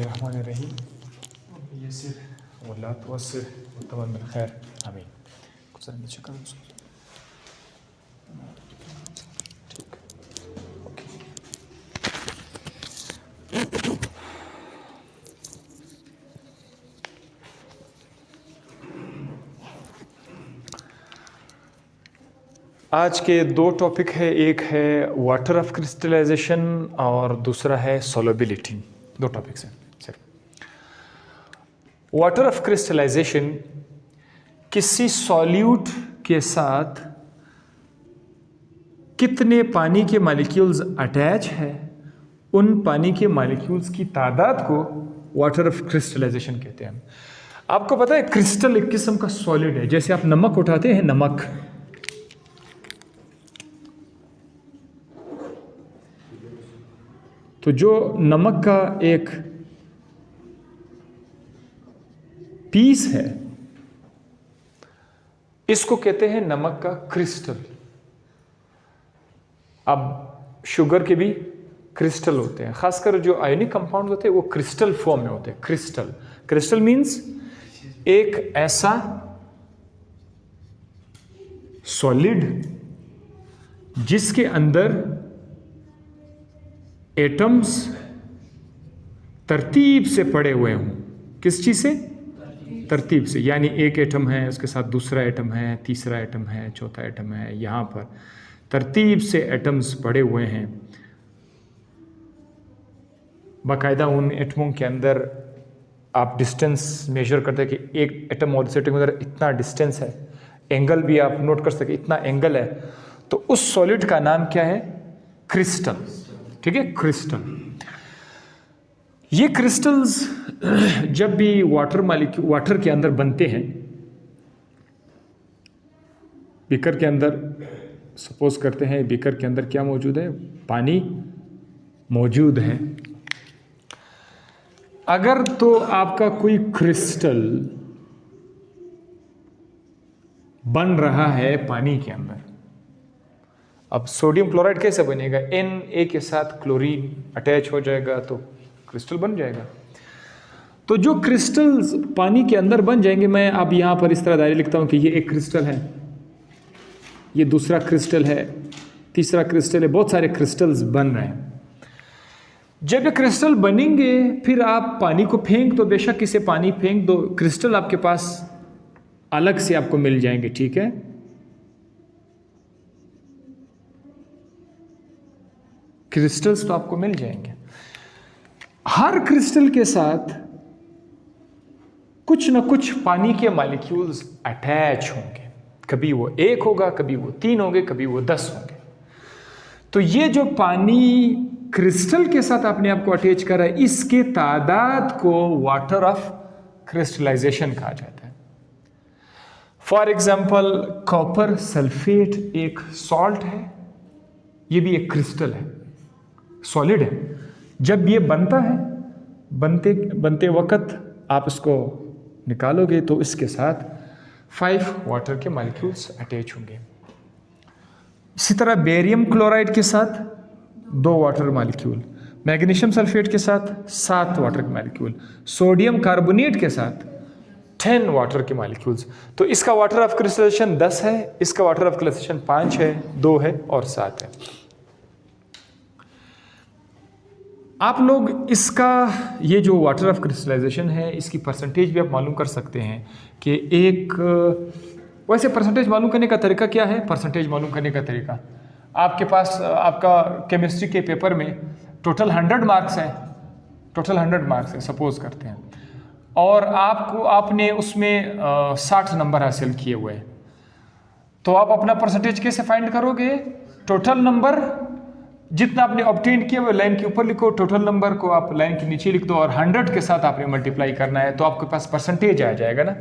बिस्मिल्लाहिर्रहमानिर्रहीम यसिर वला तुअस्सिर वतवल्लिल खैर आमीन। कुछ नीचे कर उसको। ठीक, ओके। आज के दो टॉपिक है, एक है वाटर ऑफ क्रिस्टलाइजेशन और दूसरा है सोलबिलिटी। दो टॉपिक्स हैं सिर्फ। वाटर ऑफ क्रिस्टलाइजेशन किसी सॉल्यूट के साथ कितने पानी के मॉलिक्यूल्स अटैच है, उन पानी के मॉलिक्यूल्स की तादाद को वाटर ऑफ क्रिस्टलाइजेशन कहते हैं। आपको पता है क्रिस्टल एक किस्म का सॉलिड है। जैसे आप नमक उठाते हैं, नमक तो जो नमक का एक पीस है, इसको कहते हैं नमक का क्रिस्टल। अब शुगर के भी क्रिस्टल होते हैं, खासकर जो आयोनिक कंपाउंड होते हैं वो क्रिस्टल फॉर्म में होते हैं। क्रिस्टल, क्रिस्टल मींस एक ऐसा सॉलिड जिसके अंदर एटम्स तरतीब से पड़े हुए हों। किस चीज से? तरतीब से। यानी एक एटम है, उसके साथ दूसरा एटम है, तीसरा एटम है, चौथा एटम है, यहाँ पर तरतीब से एटम्स पड़े हुए हैं। बाकायदा उन एटमों के अंदर आप डिस्टेंस मेजर करते हैं कि एक एटम और दूसरे एटम के अंदर इतना डिस्टेंस है। एंगल भी आप नोट कर सके, इतना एंगल है। तो उस सॉलिड का नाम क्या है? क्रिस्टल। ठीक है, क्रिस्टल। ये क्रिस्टल्स जब भी वाटर के अंदर बनते हैं, बीकर के अंदर, सपोज करते हैं बीकर के अंदर क्या मौजूद है? पानी मौजूद है। अगर तो आपका कोई क्रिस्टल बन रहा है पानी के अंदर, अब सोडियम क्लोराइड कैसे बनेगा? Na के साथ क्लोरीन अटैच हो जाएगा तो क्रिस्टल बन जाएगा। तो जो क्रिस्टल्स पानी के अंदर बन जाएंगे, मैं अब यहां पर इस तरह दायरे लिखता हूं कि ये एक क्रिस्टल है, ये दूसरा क्रिस्टल है, तीसरा क्रिस्टल है, बहुत सारे क्रिस्टल्स बन रहे हैं। जब ये क्रिस्टल बनेंगे, फिर आप पानी को फेंक दो, बेशक इसे पानी फेंक दो, क्रिस्टल आपके पास अलग से आपको मिल जाएंगे। ठीक है, क्रिस्टल्स तो आपको मिल जाएंगे। हर क्रिस्टल के साथ कुछ ना कुछ पानी के मॉलिक्यूल्स अटैच होंगे। कभी वो एक होगा, कभी वो 3 होंगे, कभी वो 10 होंगे। तो ये जो पानी क्रिस्टल के साथ अपने आप को अटैच कर रहा है, इसके तादाद को वाटर ऑफ क्रिस्टलाइजेशन कहा जाता है। फॉर एग्जाम्पल, कॉपर सल्फेट एक सॉल्ट है, ये भी एक क्रिस्टल है, सॉलिड है। जब ये बनता है, बनते वक्त आप इसको निकालोगे तो इसके साथ 5 वाटर के मॉलिक्यूल्स अटैच होंगे। इसी तरह बेरियम क्लोराइड के साथ 2 वाटर मॉलिक्यूल, मैग्नीशियम सल्फेट के साथ 7 वाटर के मॉलिक्यूल, सोडियम कार्बोनेट के साथ 10 वाटर के मॉलिक्यूल्स। तो इसका वाटर ऑफ क्रिस्टलाइजेशन 10 है, इसका वाटर ऑफ क्रिस्टलाइजेशन 5 है, 2 है और 7 है। आप लोग इसका ये जो वाटर ऑफ क्रिस्टलाइजेशन है, इसकी परसेंटेज भी आप मालूम कर सकते हैं कि वैसे परसेंटेज मालूम करने का तरीका क्या है? परसेंटेज मालूम करने का तरीका, आपके पास आपका केमिस्ट्री के पेपर में टोटल 100 मार्क्स हैं, टोटल 100 मार्क्स है सपोज करते हैं, और आपने उसमें 60 नंबर हासिल किए हुए हैं। तो आप अपना परसेंटेज कैसे फाइंड करोगे? टोटल नंबर जितना आपने ऑब्टेन किया वो लाइन के ऊपर लिखो, टोटल नंबर को आप लाइन के नीचे लिख दो, और 100 के साथ आपने मल्टीप्लाई करना है, तो आपके पास परसेंटेज आ जाएगा ना।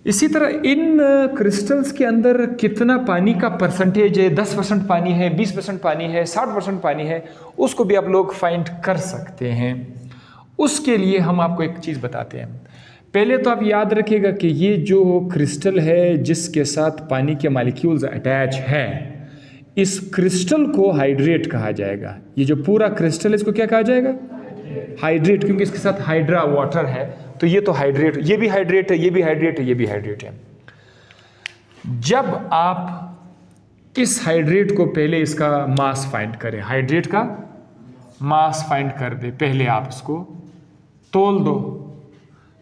इसी तरह इन क्रिस्टल्स के अंदर कितना पानी का परसेंटेज है, 10% पानी है, 20% पानी है, 60% पानी है, उसको भी आप लोग फाइंड कर सकते हैं। उसके लिए हम आपको एक चीज़ बताते हैं। पहले तो आप याद रखिएगा कि ये जो क्रिस्टल है जिसके साथ पानी के मॉलिक्यूल्स अटैच हैं, इस क्रिस्टल को हाइड्रेट कहा जाएगा। ये जो पूरा क्रिस्टल है, इसको क्या कहा जाएगा? हाइड्रेट, क्योंकि इसके साथ हाइड्रा वाटर है, तो ये तो हाइड्रेट, ये भी हाइड्रेट है, ये भी हाइड्रेट है, ये भी हाइड्रेट है। जब आप इस हाइड्रेट को पहले इसका मास फाइंड करें, हाइड्रेट का मास फाइंड कर दे, पहले आप इसको तोल दो।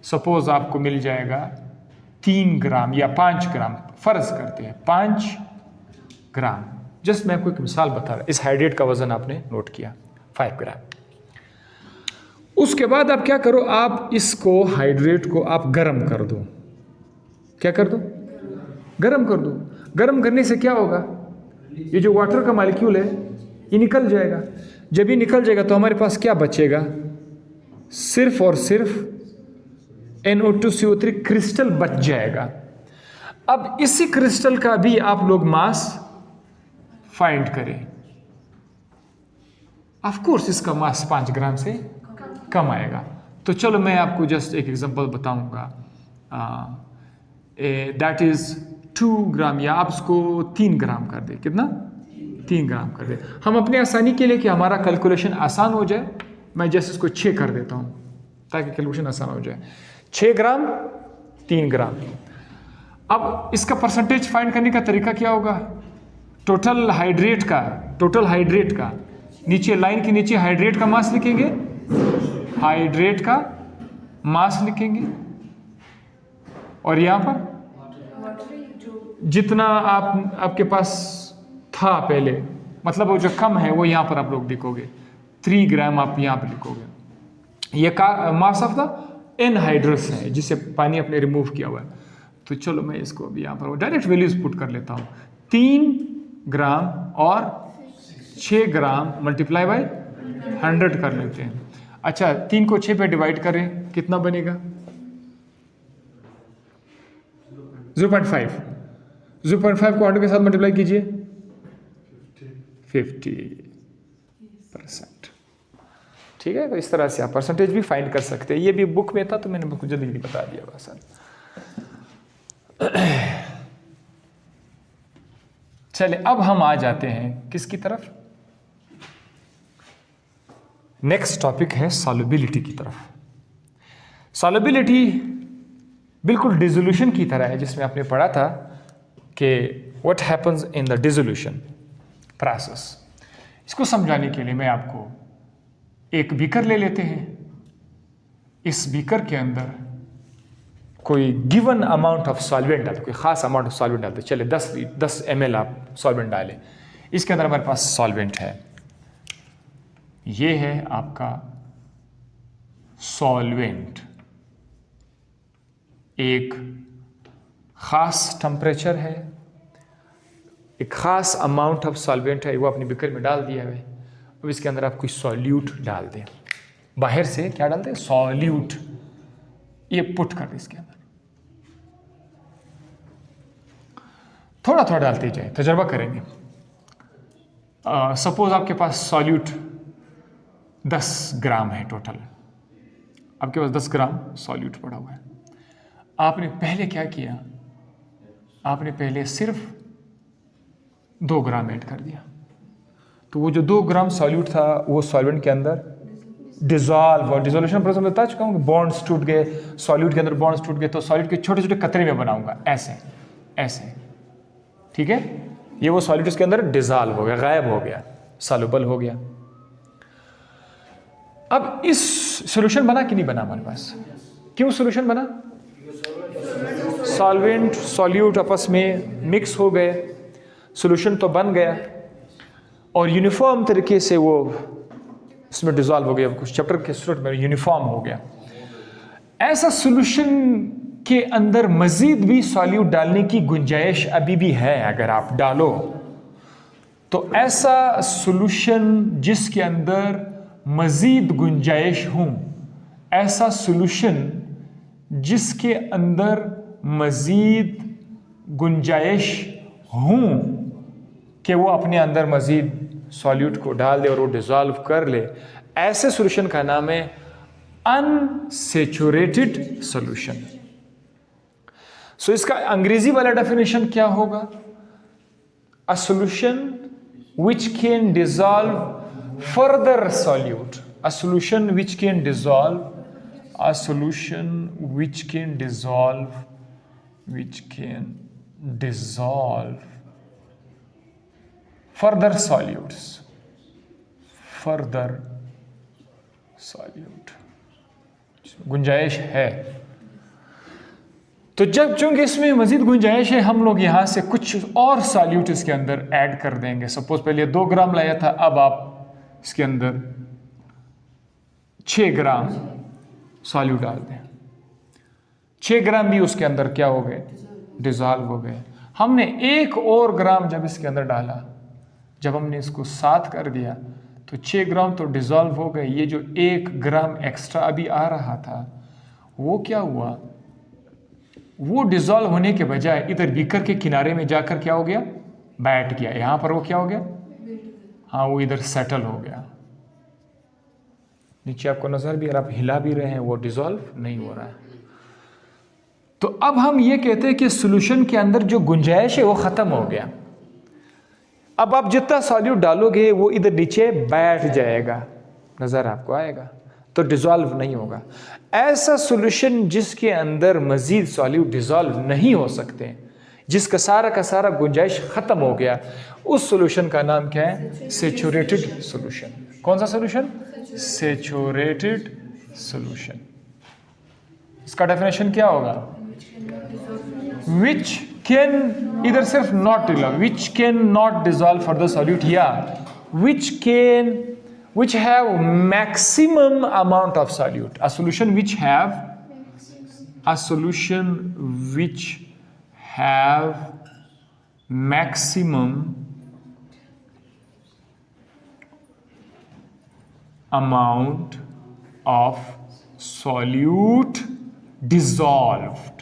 सपोज आपको मिल जाएगा 3 ग्राम या 5 ग्राम, फर्ज करते हैं 5 ग्राम। जस्ट मैं आपको एक मिसाल बता रहा, इस हाइड्रेट का वजन आपने नोट किया 5 ग्राम। उसके बाद आप क्या करो, आप इसको हाइड्रेट को आप गर्म कर दो। क्या कर दो? गर्म कर दो। गर्म करने से क्या होगा, ये जो वाटर का मॉलिक्यूल है ये निकल जाएगा। जब ये निकल जाएगा तो हमारे पास क्या बचेगा, सिर्फ और सिर्फ NO2CO3 क्रिस्टल बच जाएगा। अब इसी क्रिस्टल का भी आप लोग मास फाइंड करें। ऑफ कोर्स इसका मास 5 ग्राम से कम आएगा। तो चलो मैं आपको जस्ट एक एग्जांपल बताऊंगा, दैट इज 2 ग्राम, या आप इसको 3 ग्राम कर दे। कितना? 3 ग्राम कर दे। हम अपने आसानी के लिए कि हमारा कैलकुलेशन आसान हो जाए, मैं जस्ट इसको 6 कर देता हूं ताकि कैलकुलेशन आसान हो जाए। 6 ग्राम 3 ग्राम। अब इसका परसेंटेज फाइंड करने का तरीका क्या होगा, टोटल हाइड्रेट का नीचे लाइन के नीचे हाइड्रेट का मास लिखेंगे, हाइड्रेट का मास लिखेंगे, और यहां पर जितना आपके पास था पहले, मतलब वो जो कम है वो यहां पर आप लोग लिखोगे। 3 ग्राम आप यहां पर लिखोगे। ये का मास ऑफ द एनहाइड्रस है जिसे पानी आपने रिमूव किया हुआ है। तो चलो मैं इसको अभी यहाँ पर डायरेक्ट वैल्यूज पुट कर लेता हूँ। 3 ग्राम और 6 ग्राम मल्टीप्लाई बाय 100 कर लेते हैं। अच्छा, 3 को 6 पे डिवाइड करें, कितना बनेगा? 0.5। 0.5 को 100 के साथ मल्टीप्लाई कीजिए, 50%। ठीक है, तो इस तरह से आप परसेंटेज भी फाइंड कर सकते हैं। ये भी बुक में था तो मैंने आपको जल्दी बता दिया बस। चले अब हम आ जाते हैं किसकी तरफ, नेक्स्ट टॉपिक है सॉल्युबिलिटी की तरफ। सॉल्युबिलिटी बिल्कुल डिसोल्यूशन की तरह है, जिसमें आपने पढ़ा था कि what happens in the dissolution process. इसको समझाने के लिए मैं आपको एक बीकर ले लेते हैं। इस बीकर के अंदर कोई गिवन अमाउंट ऑफ सॉल्वेंट डालते, कोई खास अमाउंट ऑफ सॉल्वेंट डालते। चले 10 ml आप सॉल्वेंट डालें। इसके अंदर हमारे पास सॉल्वेंट है, ये है आपका सॉल्वेंट। एक खास टेम्परेचर है, एक खास अमाउंट ऑफ सॉल्वेंट है, वो अपने बीकर में डाल दिया है। अब इसके अंदर आप कोई सॉल्यूट डाल दें, बाहर से क्या डालते हैं, सॉल्यूट, ये पुट कर दें इसके अंदर। थोड़ा थोड़ा डालते जाए, तजर्बा करेंगे। सपोज आपके पास सॉल्यूट 10 ग्राम है टोटल, आपके पास 10 ग्राम सॉल्यूट पड़ा हुआ है। आपने पहले क्या किया, आपने पहले सिर्फ 2 ग्राम ऐड कर दिया, तो वो जो 2 ग्राम सॉल्यूट था वो सॉल्वेंट के अंदर डिजॉल्व, और डिजोल्यूशन प्रोसेस में बता चुका हूँ कि बॉन्ड्स टूट गए, सॉल्यूट के अंदर बॉन्ड्स टूट गए, तो सॉल्यूट के छोटे छोटे कतरे में बनाऊंगा, ऐसे ऐसे। ठीक है, ये वो सॉल्यूट इसके अंदर डिजॉल्व हो गया, गायब हो गया, सॉल्युबल हो गया। अब इस सॉल्यूशन बना कि नहीं बना हमारे पास? क्यों सॉल्यूशन बना? सॉल्वेंट सॉल्यूट आपस में मिक्स हो गए, सॉल्यूशन तो बन गया और यूनिफॉर्म तरीके से वो इसमें डिजॉल्व हो गया, कुछ चैप्टर के स्टूडेंट में यूनिफॉर्म हो गया। ऐसा सॉल्यूशन के अंदर मजीद भी सॉल्यूट डालने की गुंजाइश अभी भी है, अगर आप डालो तो ऐसा सॉल्यूशन जिसके अंदर मजीद गुंजाइश हो, ऐसा सॉल्यूशन जिसके अंदर मजीद गुंजाइश हो कि वो अपने अंदर मजीद सॉल्यूट को डाल दे और वो डिजॉल्व कर ले, ऐसे सॉल्यूशन का नाम है अनसैचुरेटेड सॉल्यूशन। सो इसका अंग्रेजी वाला डेफिनेशन क्या होगा? A solution which can dissolve further solute a solution which can dissolve, a solution which can dissolve further solutes, गुंजाइश है। तो जब चूंकि इसमें मजीद गुंजाइश है, हम लोग यहाँ से कुछ और सॉल्यूट इसके अंदर ऐड कर देंगे। सपोज पहले 2 ग्राम लाया था, अब आप इसके अंदर 6 ग्राम सॉल्यूट डाल दें। 6 ग्राम भी उसके अंदर क्या हो गए, डिजॉल्व हो गए। हमने 1 और ग्राम जब इसके अंदर डाला, जब हमने इसको 7 कर दिया तो 6 ग्राम तो डिजॉल्व हो गए। ये जो 1 ग्राम एक्स्ट्रा अभी आ रहा था वो क्या हुआ, वो डिजॉल्व होने के बजाय इधर बीकर के किनारे में जाकर क्या हो गया, बैठ गया। यहां पर वो क्या हो गया, हाँ वो इधर सेटल हो गया। नीचे आपको नजर भी, अगर आप हिला भी रहे हैं वो डिजॉल्व नहीं हो रहा है। तो अब हम ये कहते हैं कि सॉल्यूशन के अंदर जो गुंजाइश है वो खत्म हो गया। अब आप जितना सॉल्यूट डालोगे वो इधर नीचे बैठ जाएगा, नजर आपको आएगा, तो डिजॉल्व नहीं होगा। ऐसा सॉल्यूशन जिसके अंदर मजीद सॉल्यूट डिजॉल्व नहीं हो सकते, जिसका सारा का सारा गुंजाइश खत्म हो गया, उस सॉल्यूशन का नाम क्या है, सैचुरेटेड सॉल्यूशन। कौन सा सॉल्यूशन, सैचुरेटेड सॉल्यूशन। इसका डेफिनेशन क्या होगा, विच कैन, इधर सिर्फ not dissolve, which can not dissolve for the solute, या which have maximum amount of solute, a solution which have maximum amount of solute dissolved।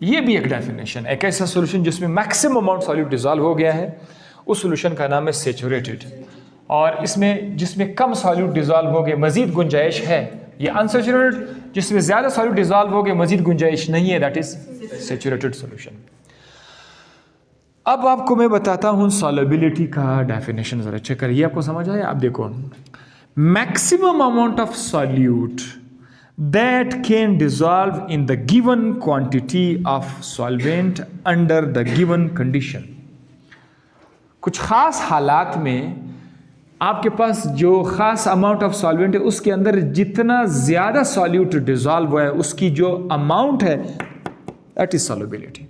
ये भी एक डेफिनेशन, एक ऐसा सॉल्यूशन जिसमें मैक्सिमम अमाउंट सॉल्यूट डिजॉल्व हो गया है, उस सॉल्यूशन का नाम है सैचुरेटेड। और इसमें जिसमें कम सॉल्यूट डिजॉल्व हो गए, मजीद गुंजाइश है, ये अनसैचुरेटेड। जिसमें ज्यादा सॉल्यूट डिजॉल्व हो गए, मजीद गुंजाइश नहीं है, दैट इज सैचुरेटेड सॉल्यूशन। अब आपको मैं बताता हूं सॉल्युबिलिटी का डेफिनेशन, जरा चेक करिए, आपको समझ आया। आप देखो, maximum amount of solute that can dissolve in the given quantity of solvent under the given condition। कुछ खास हालात में आपके पास जो खास अमाउंट ऑफ सॉल्वेंट है, उसके अंदर जितना ज्यादा सॉल्यूट डिजॉल्व हुआ है, उसकी जो अमाउंट है, दैट इज सॉल्युबिलिटी।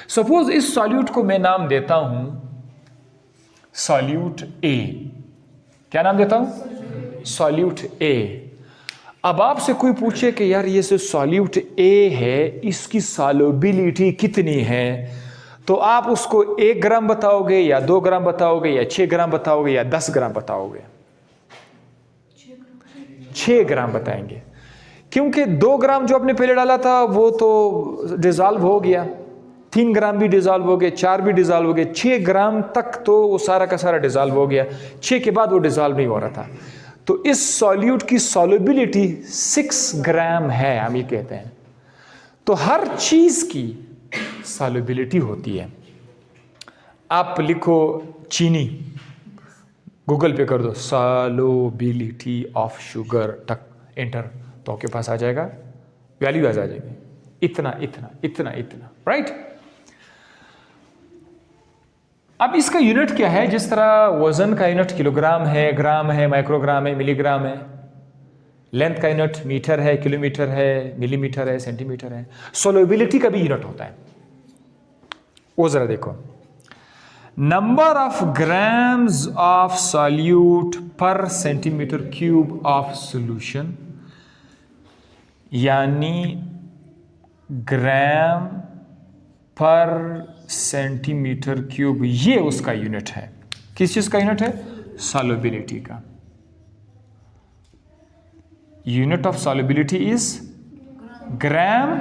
सपोज इस सॉल्यूट को मैं नाम देता हूं सॉल्यूट ए। क्या नाम देता हूं, सॉल्यूट ए। अब आपसे कोई पूछे कि यार ये जो सॉल्यूट ए है, इसकी सॉल्युबिलिटी कितनी है, तो आप उसको 1 ग्राम बताओगे या 2 ग्राम बताओगे या 6 ग्राम बताओगे या 10 ग्राम बताओगे? 6 ग्राम बताएंगे, क्योंकि 2 ग्राम जो आपने पहले डाला था वो तो डिजॉल्व हो गया, 3 ग्राम भी डिजॉल्व हो गए, 4 भी डिजॉल्व हो गए, 6 ग्राम तक तो वो सारा का सारा डिजॉल्व हो गया। 6 के बाद वो डिजॉल्व नहीं हो रहा था। तो इस सॉल्यूट की सॉल्युबिलिटी 6 ग्राम है, हम ये कहते हैं। तो हर चीज की सॉल्युबिलिटी होती है। आप लिखो चीनी, गूगल पे कर दो सॉल्युबिलिटी ऑफ शुगर, टक एंटर, तो आपके पास आ जाएगा, वैल्यू आ जाएगी, इतना इतना इतना इतना, राइट। अब इसका यूनिट क्या है? जिस तरह वजन का यूनिट किलोग्राम है, ग्राम है, माइक्रोग्राम है, मिलीग्राम है, लेंथ का यूनिट मीटर है, किलोमीटर है, मिलीमीटर है, सेंटीमीटर है, सॉल्युबिलिटी का भी यूनिट होता है। वो जरा देखो, number of grams of solute पर सेंटीमीटर क्यूब ऑफ सॉल्यूशन, यानी ग्राम पर सेंटीमीटर क्यूब, ये उसका यूनिट है। किस चीज का यूनिट है? सॉल्युबिलिटी का। Unit of solubility is gram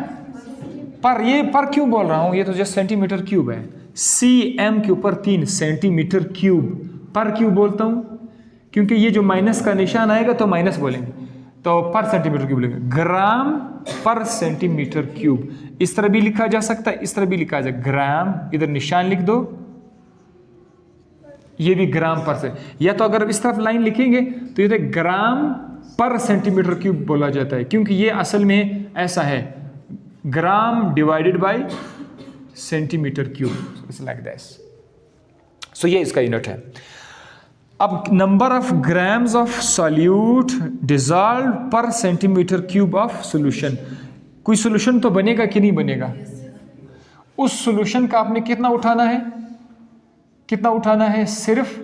पर। ये पर क्यों बोल रहा हूं? ये तो जस्ट सेंटीमीटर क्यूब है। cm के ऊपर 3 सेंटीमीटर क्यूब, पर क्यों बोलता हूं? क्योंकि ये जो माइनस का निशान आएगा तो माइनस बोलेंगे, तो पर सेंटीमीटर क्यूब बोलेंगे। ग्राम पर सेंटीमीटर क्यूब, इस तरह भी लिखा जा सकता है, इस तरह भी लिखा जाए। ग्राम, इधर निशान लिख दो, ये भी ग्राम पर से, या तो अगर इस तरफ लाइन लिखेंगे तो ये ग्राम पर सेंटीमीटर क्यूब बोला जाता है, क्योंकि ये असल में ऐसा है, gram divided by centimetre cube, it's like this. So ये इसका यूनिट है। अब number of grams of solute dissolve per centimetre cube of solution. कोई सॉल्यूशन तो बनेगा कि नहीं बनेगा, उस सॉल्यूशन का आपने कितना उठाना है, कितना उठाना है, सिर्फ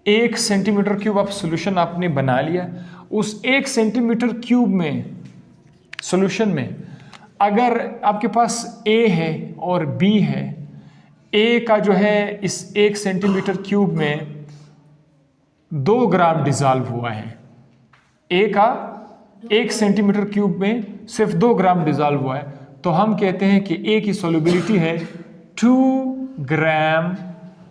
1 सेंटीमीटर क्यूब ऑफ सॉल्यूशन आपने बना लिया। उस 1 सेंटीमीटर क्यूब में सॉल्यूशन में अगर आपके पास A है और B है, A का जो है इस 1 सेंटीमीटर क्यूब में 2 ग्राम डिजॉल्व हुआ है, A का 1 सेंटीमीटर क्यूब में सिर्फ 2 ग्राम डिजॉल्व हुआ है, तो हम कहते हैं कि A की सॉल्युबिलिटी है 2 ग्राम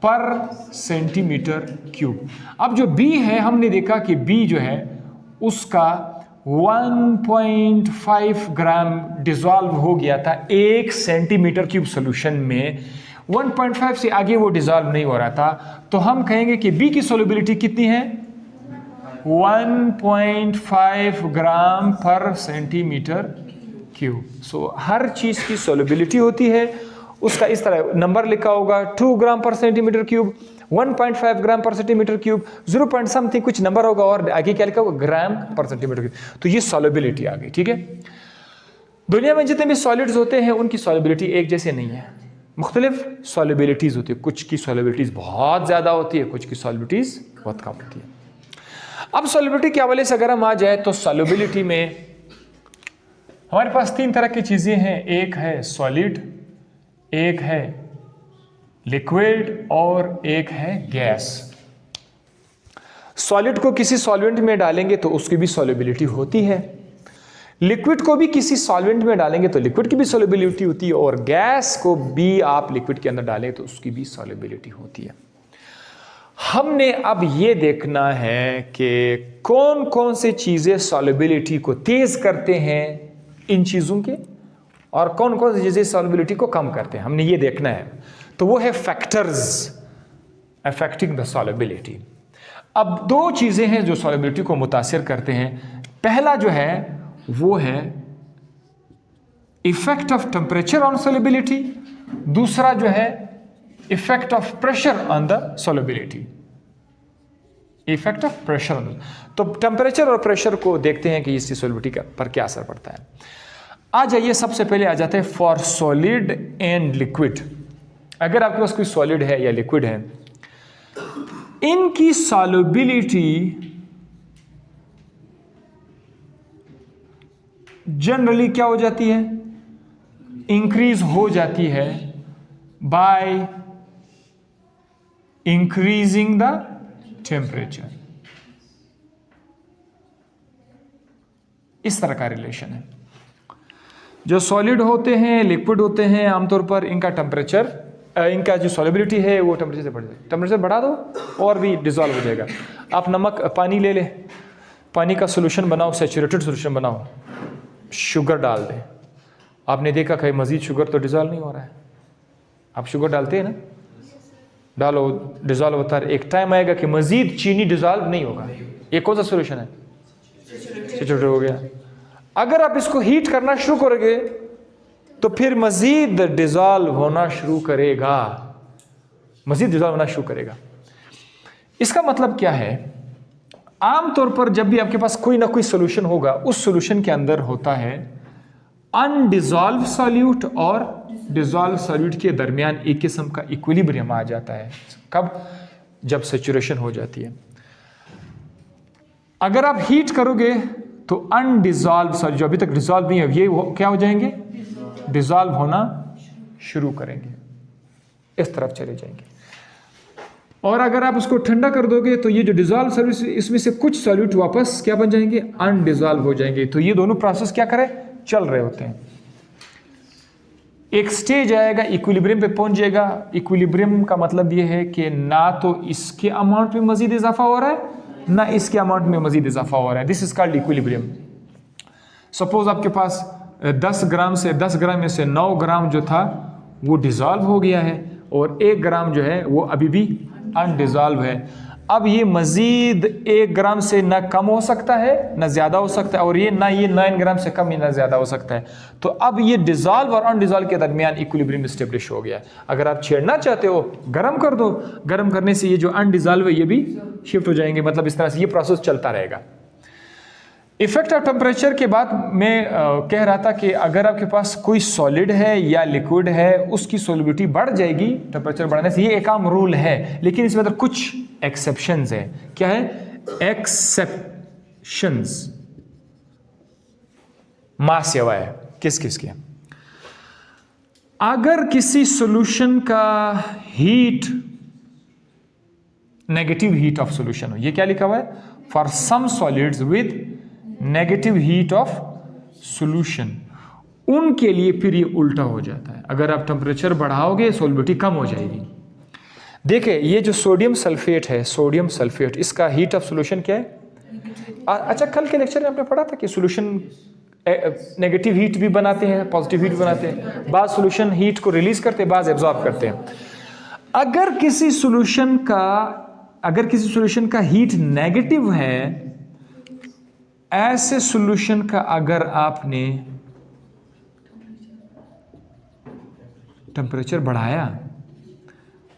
पर सेंटीमीटर क्यूब। अब जो B है, हमने देखा कि B जो है उसका 1.5 ग्राम डिजॉल्व हो गया था 1 सेंटीमीटर क्यूब सॉल्यूशन में, 1.5 से आगे वो डिजॉल्व नहीं हो रहा था, तो हम कहेंगे कि B की सॉल्युबिलिटी कितनी है, 1.5 ग्राम पर सेंटीमीटर क्यूब। सो हर चीज की सॉल्युबिलिटी होती है, उसका इस तरह नंबर लिखा होगा 2 ग्राम पर सेंटीमीटर क्यूब, 1.5 ग्राम पर सेंटीमीटर क्यूब, 0 पॉइंट समथिंग कुछ नंबर होगा और आगे क्या लिखा होगा, ग्राम पर सेंटीमीटर क्यूब। तो ये सॉल्युबिलिटी आ गई, ठीक है। दुनिया में जितने भी सॉलिड्स होते हैं उनकी सॉल्युबिलिटी एक जैसे नहीं है, मुख्तलिफ सॉल्युबिलिटीज होती है, कुछ की सॉल्युबिलिटीज बहुत ज़्यादा होती है, कुछ की सॉल्युबिलिटीज बहुत कम होती है। अब सॉल्युबिलिटी के हवाले से अगर हम आ जाए तो सॉल्युबिलिटी में हमारे पास 3 तरह की चीज़ें हैं, एक है सॉलिड, एक है लिक्विड और एक है गैस। सॉलिड को किसी सॉल्वेंट में डालेंगे तो उसकी भी सॉल्युबिलिटी होती है, लिक्विड को भी किसी सॉल्वेंट में डालेंगे तो लिक्विड की भी सॉल्युबिलिटी होती है, और गैस को भी आप लिक्विड के अंदर डालें तो उसकी भी सॉल्युबिलिटी होती है। हमने अब ये देखना है कि कौन कौन से चीज़ें सॉल्युबिलिटी को तेज़ करते हैं इन चीज़ों के, और कौन कौन सी चीज़ें सॉल्युबिलिटी को कम करते हैं, हमने ये देखना है। तो वो है फैक्टर्स अफेक्टिंग द सॉल्युबिलिटी। अब 2 चीज़ें हैं जो सॉल्युबिलिटी को मुतासिर करते हैं। पहला जो है वो है effect of temperature on solubility, दूसरा जो है effect of pressure on the solubility, effect of pressure on. तो टेम्परेचर और प्रेशर को देखते हैं कि इसकी सॉल्युबिलिटी पर क्या असर पड़ता है। आ जाइए, सबसे पहले आ जाते हैं फॉर सॉलिड एंड लिक्विड। अगर आपके पास कोई सॉलिड है या लिक्विड है, इनकी सॉल्युबिलिटी जनरली क्या हो जाती है, इंक्रीज हो जाती है बाय इंक्रीजिंग द टेम्परेचर। इस तरह का रिलेशन है। जो सॉलिड होते हैं, लिक्विड होते हैं, आमतौर पर इनका टेम्परेचर, इनका जो सॉल्युबिलिटी है वो टेम्परेचर से बढ़ जाए, टेम्परेचर बढ़ा दो और भी डिजॉल्व हो जाएगा। आप नमक पानी ले लें, पानी का सोल्यूशन बनाओ, सैचुरेटेड सोल्यूशन बनाओ, शुगर डाल दें, आपने देखा कहीं मज़ीद शुगर तो डिजॉल्व नहीं हो रहा है। आप शुगर डालते हैं ना, डालो डिजॉल्व होता है, एक टाइम आएगा कि मज़ीद चीनी डिजॉल्व नहीं होगा। ये कौन सा सोल्यूशन है, सैचुरेटेड हो गया। अगर आप इसको हीट करना शुरू करोगे तो फिर मज़ीद डिजॉल्व होना शुरू करेगा, मज़ीद डिजॉल्व होना शुरू करेगा। इसका मतलब क्या है, आमतौर पर जब भी आपके पास कोई ना कोई सोल्यूशन होगा, उस सोल्यूशन के अंदर होता है अनडिजॉल्व सॉल्यूट और डिजॉल्व सॉल्यूट के दरमियान एक किस्म का इक्विलिब्रियम आ जाता है। कब, जब सैचुरेशन हो जाती है। अगर आप हीट करोगे तो अनडिजॉल्व सॉल्यूट जो अभी तक डिजॉल्व नहीं है, ये क्या हो जाएंगे, डिजॉल्व होना शुरू करेंगे, इस तरफ चले जाएंगे। और अगर आप उसको ठंडा कर दोगे तो ये जो डिजॉल्व सॉल्यूट, इसमें से कुछ सॉल्यूट वापस क्या बन जाएंगे, अनडिजॉल्व हो जाएंगे। तो ये दोनों प्रोसेस क्या करें, चल रहे होते हैं। एक स्टेज आएगा, इक्विलिब्रियम पे पहुंच जाएगा। इक्विलिब्रियम का मतलब ये है कि ना तो इसके अमाउंट में मजीद इजाफा हो रहा है, ना इसके अमाउंट में मजीद इजाफा हो रहा है। This is called equilibrium. Suppose आपके पास 10 ग्राम से 10 ग्राम में से 9 ग्राम जो था वो डिजॉल्व हो गया है, और 1 ग्राम जो है वो अभी भी अनडिजॉल्व है। अब ये मज़ीद 1 ग्राम से ना कम हो सकता है ना ज़्यादा हो सकता है, और ये 9 ग्राम से कम ही ना ज़्यादा हो सकता है। तो अब ये डिज़ॉल्व और अनडिज़ॉल्व के दरमियान इक्विलिब्रियम इस्टेब्लिश हो गया। अगर आप छेड़ना चाहते हो गर्म कर दो, गर्म करने से ये जो अनडिज़ॉल्व है ये भी शिफ्ट हो जाएंगे। मतलब इस तरह से ये प्रोसेस चलता रहेगा। इफेक्ट ऑफ टेम्परेचर के बाद मैं कह रहा था कि अगर आपके पास कोई सॉलिड है या लिक्विड है, उसकी सोलिबिलिटी बढ़ जाएगी टेम्परेचर बढ़ने से। ये एक आम रूल है, लेकिन इसमें अंदर कुछ एक्सेप्शंस है। क्या है? एक्सेप्शंस मास सिवाय किस किस के? अगर किसी सॉल्यूशन का heat negative heat of solution हो, ये क्या लिखा हुआ है? For some solids with negative heat of solution, उनके लिए फिर ये उल्टा हो जाता है। अगर आप टेम्परेचर बढ़ाओगे सॉल्युबिलिटी कम हो जाएगी। देखिए ये जो सोडियम सल्फेट है, सोडियम सल्फेट, इसका हीट ऑफ सॉल्यूशन क्या है? अच्छा, कल के लेक्चर में आपने पढ़ा था कि सॉल्यूशन नेगेटिव हीट भी बनाते हैं, पॉजिटिव हीट बनाते हैं। बाद सॉल्यूशन हीट को रिलीज करते हैं, बाद एब्जॉर्ब करते हैं। अगर किसी सॉल्यूशन का हीट नेगेटिव है, ऐसे सॉल्यूशन का अगर आपने टेम्परेचर बढ़ाया,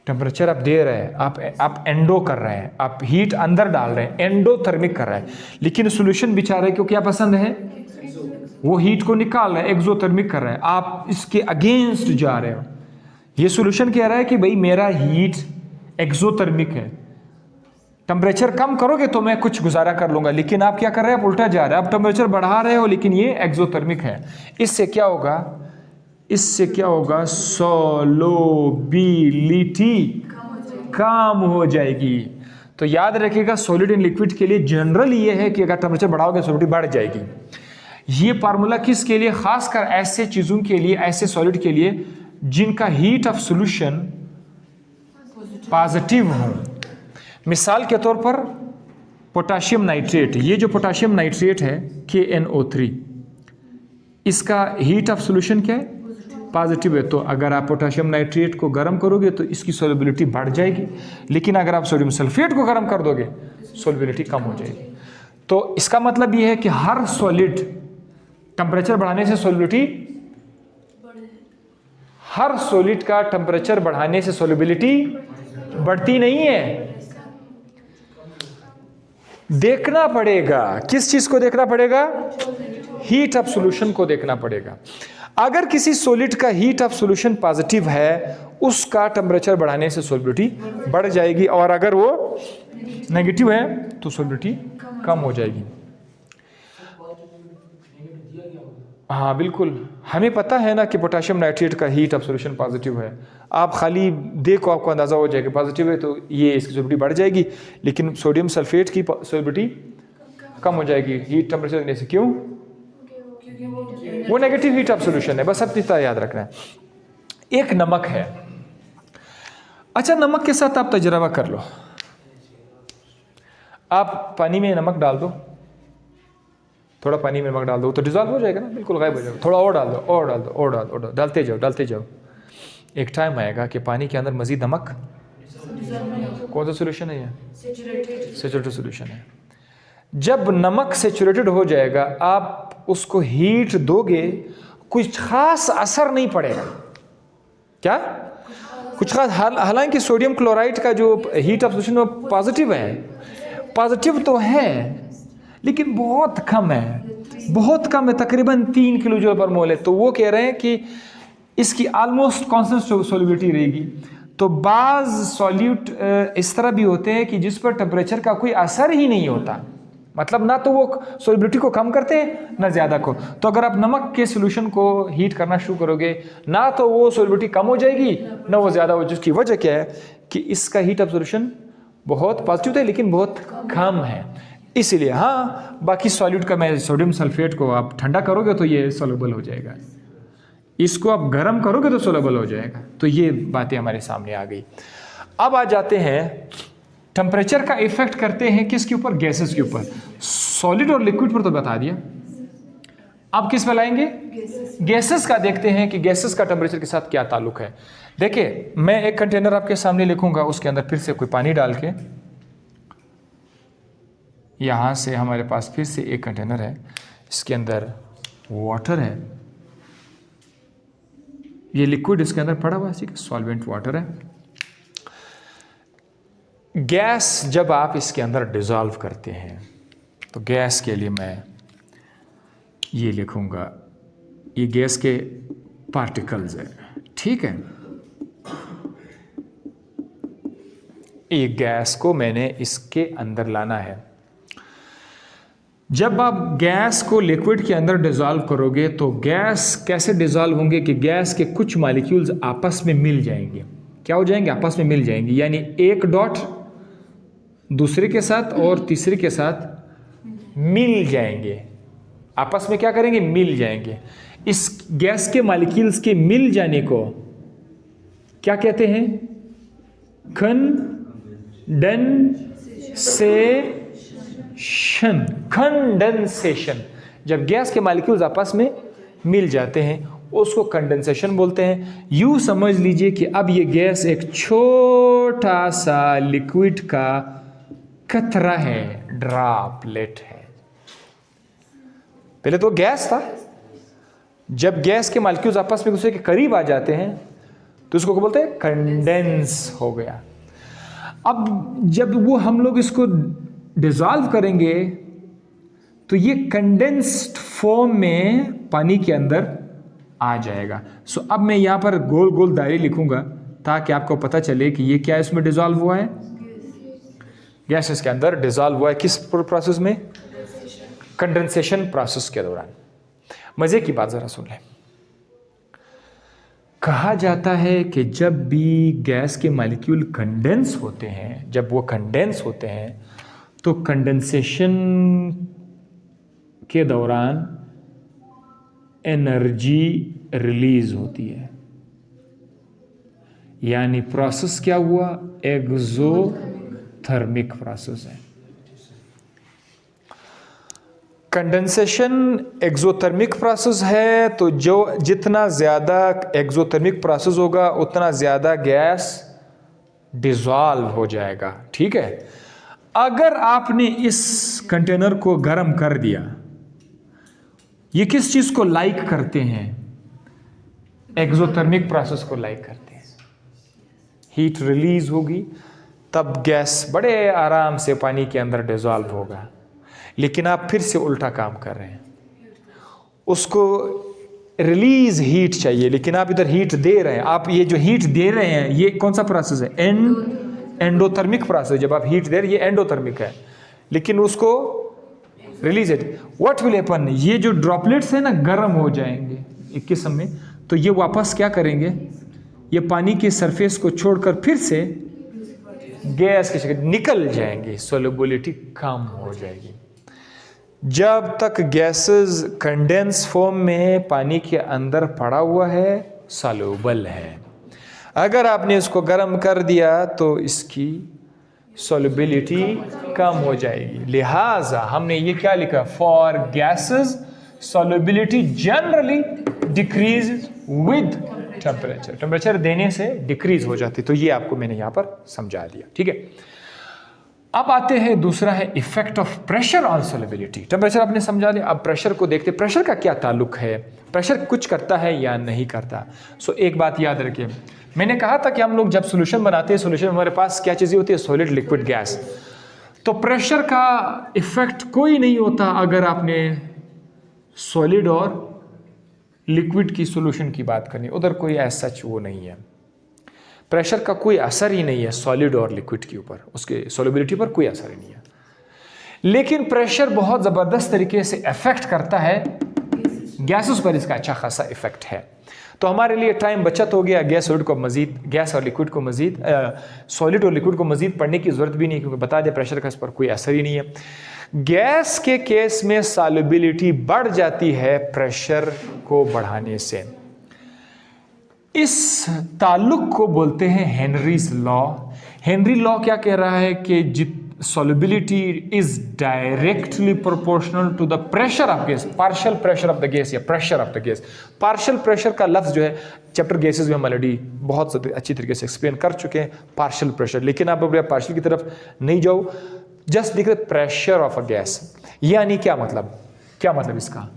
टेम्परेचर आप दे रहे हैं, आप एंडो कर रहे हैं, आप हीट अंदर डाल रहे हैं, एंडोथर्मिक कर रहे हैं, लेकिन सॉल्यूशन बेचारे को क्या पसंद है? वो हीट को निकाल रहे हैं, एक्सोथर्मिक कर रहे हैं। आप इसके अगेंस्ट जा रहे हो। ये सॉल्यूशन कह रहा है कि भाई मेरा हीट एक्सोथर्मिक है, टेम्परेचर कम करोगे तो मैं कुछ गुजारा कर लूंगा, लेकिन आप क्या कर रहे हैं? आप उल्टा जा रहे हैं, आप टेम्परेचर बढ़ा रहे हो लेकिन ये एक्सोथर्मिक है। इससे क्या होगा? सॉल्युबिलिटी कम हो जाएगी। तो याद रखिएगा, सॉलिड एंड लिक्विड के लिए जनरल ये है कि अगर टेम्परेचर बढ़ाओगे सॉल्युबिलिटी बढ़ जाएगी। ये फार्मूला किसके लिए? खासकर ऐसे चीजों के लिए, ऐसे सॉलिड के लिए जिनका हीट ऑफ सॉल्यूशन पॉजिटिव हो। मिसाल के तौर पर पोटाशियम नाइट्रेट, ये जो पोटाशियम नाइट्रेट है KNO3, इसका हीट ऑफ सॉल्यूशन क्या है? पॉजिटिव है। तो अगर आप पोटाशियम नाइट्रेट को गर्म करोगे तो इसकी सोल्युबिलिटी बढ़ जाएगी, लेकिन अगर आप सोडियम सल्फेट को गर्म कर दोगे सोल्युबिलिटी कम हो जाएगी। तो इसका मतलब ये है कि हर सॉलिड टेम्परेचर बढ़ाने से सोल्युबिलिटी, हर सॉलिड का टेम्परेचर बढ़ाने से सोल्युबिलिटी बढ़ती नहीं है। देखना पड़ेगा, किस चीज को देखना पड़ेगा? हीट ऑफ सॉल्यूशन को देखना पड़ेगा। अगर किसी सॉलिड का हीट ऑफ सॉल्यूशन पॉजिटिव है, उसका टेम्परेचर बढ़ाने से सोल्युबिलिटी बढ़ जाएगी, और अगर वो नेगेटिव है तो सोल्युबिलिटी कम हो जाएगी। हाँ बिल्कुल, हमें पता है ना कि पोटाशियम नाइट्रेट का हीट ऑफ सॉल्यूशन पॉजिटिव है। आप खाली देखो, आपको अंदाजा हो जाएगा पॉजिटिव है तो ये इसकी सोल्युबिलिटी बढ़ जाएगी, लेकिन सोडियम सल्फेट की सोल्युबिलिटी कम हो जाएगी हीट टेम्परेचर देने से। क्यों? वो नेगेटिव हीट ऑफ सॉल्यूशन है। बस अब इतना याद रखना है। एक नमक है। अच्छा, नमक के साथ आप तजर्बा कर लो। आप पानी में नमक डाल दो, थोड़ा पानी में नमक डाल दो तो डिजॉल्व हो जाएगा ना, बिल्कुल गायब हो जाएगा। थोड़ा और डाल दो, और डाल दो, और डाल दो, डालते जाओ, डालते जाओ। एक टाइम आएगा कि पानी के अंदर मजीद नमक, कौन सा सोल्यूशन है ये? सेचुरेटेड सोल्यूशन है। जब नमक सेचुरेटेड हो जाएगा, आप उसको हीट दोगे, कुछ खास असर नहीं पड़ेगा। क्या? कुछ खास, हालांकि सोडियम क्लोराइड का जो हीट ऑफ सॉल्यूशन वो पॉजिटिव है, पॉजिटिव तो है लेकिन बहुत कम है, बहुत कम है, तकरीबन 3 किलो जूल पर मोल है। तो वो कह रहे हैं कि इसकी ऑलमोस्ट कांस्टेंट सोल्युबिलिटी रहेगी। तो बाज सॉल्यूट इस तरह भी होते हैं कि जिस पर टेम्परेचर का कोई असर ही नहीं होता, मतलब ना तो वो सोल्युबिलिटी को कम करते हैं ना ज़्यादा को। तो अगर आप नमक के सोल्यूशन को हीट करना शुरू करोगे, ना तो वो सोल्युबिलिटी कम हो जाएगी ना वो ज़्यादा हो। जिसकी वजह क्या है कि इसका हीट ऑफ सॉल्यूशन बहुत पॉजिटिव है लेकिन बहुत कम है, इसीलिए। हाँ, बाकी सॉल्यूट का, मैं सोडियम सल्फेट को आप ठंडा करोगे तो ये सोल्युबल हो जाएगा, इसको आप गर्म करोगे तो सोल्युबल हो जाएगा। तो ये बातें हमारे सामने आ गई। अब आ जाते हैं, टेम्परेचर का इफेक्ट करते हैं किसके ऊपर? गैसेस के ऊपर। सॉलिड और लिक्विड पर तो बता दिया। अब किस पे लाएंगे? गैसेस का देखते हैं कि गैसेस का टेम्परेचर के साथ क्या ताल्लुक है। देखिए, मैं एक कंटेनर आपके सामने लिखूंगा, उसके अंदर फिर से कोई पानी डाल के, यहां से हमारे पास फिर से एक कंटेनर है, इसके अंदर वाटर है, ये लिक्विड इसके अंदर पड़ा हुआ है, ठीक है, सॉल्वेंट वाटर है। गैस जब आप इसके अंदर डिसॉल्व करते हैं तो गैस के लिए मैं ये लिखूंगा, ये गैस के पार्टिकल्स है, ठीक है। एक गैस को मैंने इसके अंदर लाना है। जब आप गैस को लिक्विड के अंदर डिसॉल्व करोगे तो गैस कैसे डिसॉल्व होंगे कि गैस के कुछ मॉलिक्यूल्स आपस में मिल जाएंगे। क्या हो जाएंगे? आपस में मिल जाएंगे, यानी एक डॉट दूसरे के साथ और तीसरे के साथ मिल जाएंगे। आपस में क्या करेंगे? मिल जाएंगे। इस गैस के मॉलिक्यूल्स के मिल जाने को क्या कहते हैं? कंडेंसेशन। जब गैस के मॉलिक्यूल्स आपस में मिल जाते हैं उसको कंडेंसेशन बोलते हैं। यूं समझ लीजिए कि अब ये गैस एक छोटा सा लिक्विड का कतरा है, ड्रॉपलेट है। पहले तो गैस था, जब गैस के मॉलिक्यूल्स आपस में दूसरे के करीब आ जाते हैं तो उसको क्या बोलते हैं? कंडेंस हो गया। अब जब वो हम लोग इसको डिसॉल्व करेंगे तो ये कंडेंस्ड फॉर्म में पानी के अंदर आ जाएगा। सो अब मैं यहां पर गोल गोल दायरे लिखूंगा ताकि आपको पता चले कि ये क्या इसमें डिसॉल्व हुआ है। गैस इसके अंदर डिसॉल्व हुआ है। किस प्रोसेस में? कंडेंसेशन प्रोसेस के दौरान। मजे की बात जरा सुन लें। कहा जाता है कि जब भी गैस के मॉलिक्यूल कंडेंस होते हैं, जब वो कंडेंस होते हैं तो कंडेंसेशन के दौरान एनर्जी रिलीज होती है। यानी प्रोसेस क्या हुआ? एक्सोथर्मिक प्रोसेस है। कंडेंसेशन एक्सोथर्मिक प्रोसेस है, तो जो जितना ज़्यादा एक्सोथर्मिक प्रोसेस होगा उतना ज़्यादा गैस डिसॉल्व हो जाएगा, ठीक है। अगर आपने इस कंटेनर को गर्म कर दिया, ये किस चीज़ को लाइक करते हैं? एक्सोथर्मिक प्रोसेस को लाइक करते हैं। हीट रिलीज होगी तब गैस बड़े आराम से पानी के अंदर डिसॉल्व होगा। लेकिन आप फिर से उल्टा काम कर रहे हैं, उसको रिलीज हीट चाहिए लेकिन आप इधर हीट दे रहे हैं। आप ये जो हीट दे रहे हैं ये कौन सा प्रोसेस है? Endothermic process. जब आप हीट दे रहे हैं ये एंडोथर्मिक है, लेकिन उसको रिलीज है। What will happen? ये जो ड्रॉपलेट्स है ना गर्म हो जाएंगे एक किस्म में, तो ये वापस क्या करेंगे? ये पानी की सरफेस को छोड़कर फिर से गैस की शक्ल निकल जाएंगे, सोल्युबिलिटी कम हो जाएगी। जब तक गैसेस कंडेंस फॉर्म में पानी के अंदर पड़ा हुआ है सॉल्युबल है। अगर आपने इसको गर्म कर दिया तो इसकी सॉल्युबिलिटी कम हो जाएगी। लिहाजा हमने ये क्या लिखा? For gases solubility generally decrease with temperature. Temperature देने से डिक्रीज हो जाती। तो ये आपको मैंने यहां पर समझा दिया, ठीक है। अब आते हैं, दूसरा है effect of pressure on solubility. Temperature आपने समझा लिया, अब प्रेशर को देखते। प्रेशर का क्या ताल्लुक है? प्रेशर कुछ करता है या नहीं करता? सो एक बात याद रखिए, मैंने कहा था कि हम लोग जब सोल्यूशन बनाते हैं, सोल्यूशन में हमारे पास क्या चीज़ें होती है? Solid, liquid, gas. तो प्रेशर का इफेक्ट कोई नहीं होता अगर आपने सॉलिड और लिक्विड की सोल्यूशन की बात करनी, उधर कोई ऐसा सच वो नहीं है। प्रेशर का कोई असर ही नहीं है सॉलिड और लिक्विड के ऊपर, उसके सॉल्युबिलिटी पर कोई असर ही नहीं है। लेकिन प्रेशर बहुत ज़बरदस्त तरीके से इफेक्ट करता है गैसेस पर, इसका अच्छा खासा इफेक्ट है। तो हमारे लिए टाइम बचत हो गया। गैस और लिक्विड को मज़ीद सॉलिड और लिक्विड को मज़ीद पढ़ने की ज़रूरत भी नहीं, क्योंकि बता दें प्रेशर का इस पर कोई असर ही नहीं है। गैस के केस में सॉल्युबिलिटी बढ़ जाती है प्रेशर को बढ़ाने से। इस ताल्लुक को बोलते हैं हेनरीज लॉ। हेनरी लॉ क्या कह रहा है कि solubility is directly proportional to the pressure of gas, partial pressure of the gas या pressure of the gas। partial pressure का लफ्ज़ जो है चैप्टर गैसेस में हम ऑलरेडी बहुत अच्छी तरीके से एक्सप्लेन कर चुके हैं, partial pressure। लेकिन आप अपने पार्शियल की तरफ नहीं जाओ, जस्ट लिख रहे प्रेशर ऑफ अ गैस। यानी क्या मतलब इसका,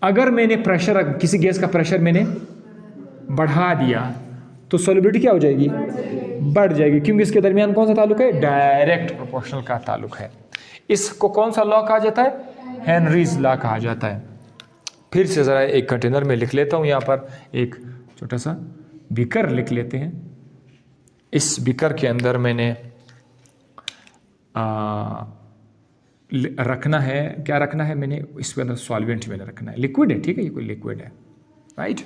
अगर मैंने प्रेशर, किसी गैस का प्रेशर मैंने बढ़ा दिया तो सॉल्युबिलिटी क्या हो जाएगी, बढ़ जाएगी, क्योंकि इसके दरमियान कौन सा ताल्लुक है, डायरेक्ट प्रोपोर्शनल का ताल्लुक है। इसको कौन सा लॉ कहा जाता है, हेनरीज लॉ कहा जाता है। फिर से ज़रा एक कंटेनर में लिख लेता हूँ, यहाँ पर एक छोटा सा बीकर लिख लेते हैं। इस बीकर के अंदर मैंने रखना है, क्या रखना है मैंने, इसके अंदर सॉल्वेंट मैंने रखना है, लिक्विड है, ठीक है, ये कोई लिक्विड है, राइट।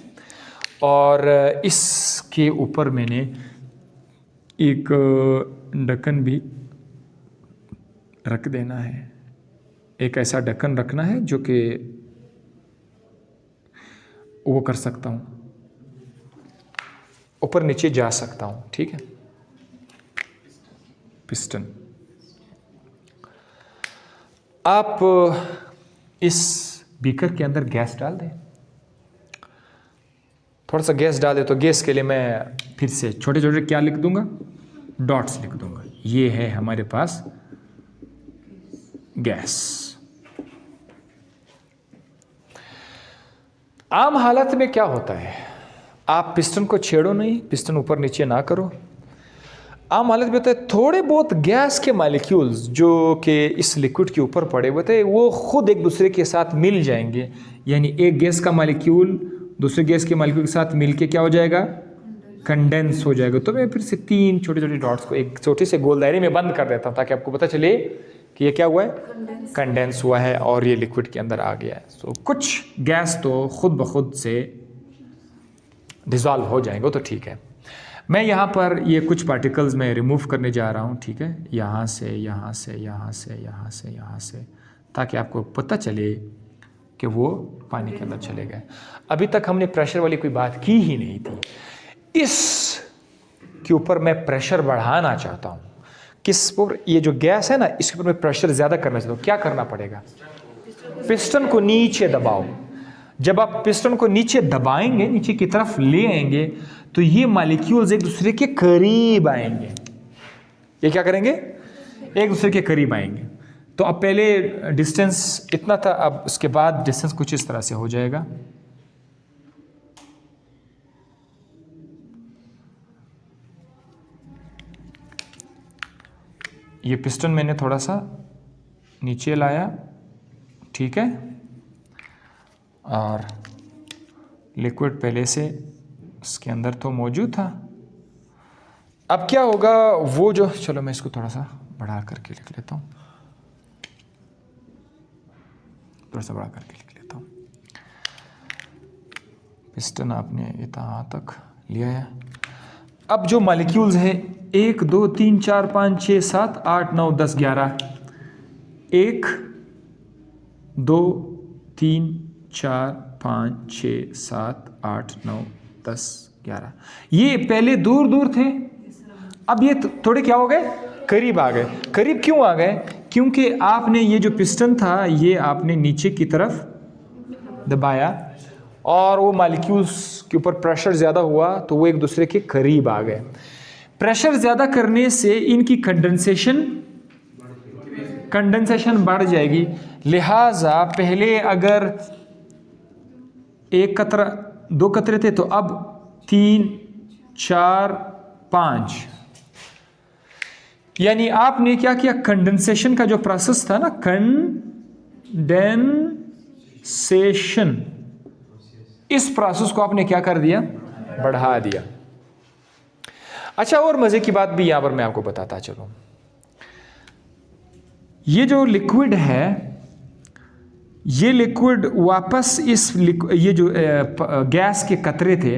और इसके ऊपर मैंने एक ढक्कन भी रख देना है, एक ऐसा ढक्कन रखना है जो कि वो कर सकता हूँ, ऊपर नीचे जा सकता हूँ, ठीक है, पिस्टन। आप इस बीकर के अंदर गैस डाल दें, थोड़ा सा गैस डाल दे, तो गैस के लिए मैं फिर से छोटे छोटे क्या लिख दूंगा, डॉट्स लिख दूंगा। ये है हमारे पास गैस। आम हालत में क्या होता है, आप पिस्टन को छेड़ो नहीं, पिस्टन ऊपर नीचे ना करो। आम हालत में होता है थोड़े बहुत गैस के मॉलिक्यूल्स जो कि इस लिक्विड के ऊपर पड़े हुए थे, वो खुद एक दूसरे के साथ मिल जाएंगे। यानी एक गैस का मॉलिक्यूल दूसरे गैस के मॉलिक्यूल के साथ मिलके क्या हो जाएगा, कंडेंस हो जाएगा। तो मैं फिर से 3 छोटे छोटे डॉट्स को एक छोटे से गोल दायरे में बंद कर देता हूँ, ताकि आपको पता चले कि ये क्या हुआ है, कंडेंस हुआ है और ये लिक्विड के अंदर आ गया है। सो कुछ गैस तो खुद ब खुद से डिज़ोल्व हो जाएंगे, तो ठीक है। मैं यहाँ पर ये कुछ पार्टिकल्स मैं रिमूव करने जा रहा हूँ, ठीक है, यहाँ से यहाँ से यहाँ से यहाँ से यहाँ से, ताकि आपको पता चले कि वो पानी के अंदर चले गए। अभी तक हमने प्रेशर वाली कोई बात की ही नहीं थी। इस के ऊपर मैं प्रेशर बढ़ाना चाहता हूँ। किस पर, ये जो गैस है ना, इसके ऊपर मैं प्रेशर ज़्यादा करना चाहता हूँ। क्या करना पड़ेगा, पिस्टन को नीचे दबाओ। जब आप पिस्टन को नीचे दबाएंगे, नीचे की तरफ ले आएंगे, तो ये मॉलिक्यूल्स एक दूसरे के करीब आएंगे। ये क्या करेंगे, एक दूसरे के करीब आएंगे। तो अब पहले डिस्टेंस इतना था, अब उसके बाद डिस्टेंस कुछ इस तरह से हो जाएगा। ये पिस्टन मैंने थोड़ा सा नीचे लाया, ठीक है, और लिक्विड पहले से इसके अंदर तो मौजूद था। अब क्या होगा, वो जो, चलो मैं इसको थोड़ा सा बढ़ा करके लिख लेता हूँ, थोड़ा सा बढ़ा करके लिख लेता हूँ। पिस्टन आपने इतना तक लिया है। अब जो मॉलिक्यूल्स है 1 2 3 4 5 6 7 8 9 10 11, 1 2 3 4 5 6 7 8 9 10 11। ये पहले दूर दूर थे, अब ये थोड़े क्या हो गए, करीब आ गए। करीब क्यों आ गए, क्योंकि आपने ये जो पिस्टन था ये आपने नीचे की तरफ दबाया और वो मॉलिक्यूल्स के ऊपर प्रेशर ज़्यादा हुआ, तो वो एक दूसरे के करीब आ गए। प्रेशर ज़्यादा करने से इनकी कंडेंसेशन बढ़ जाएगी। लिहाजा पहले अगर 1 कतरा 2 कतरे थे, तो अब 3 4 5, यानी आपने क्या किया, कंडेंसेशन का जो प्रोसेस था ना, कंडेंसेशन, इस प्रोसेस को आपने क्या कर दिया, बढ़ा दिया। अच्छा, और मजे की बात भी यहां पर मैं आपको बताता चलूं। ये जो लिक्विड है, ये लिक्विड वापस ये जो गैस के कतरे थे,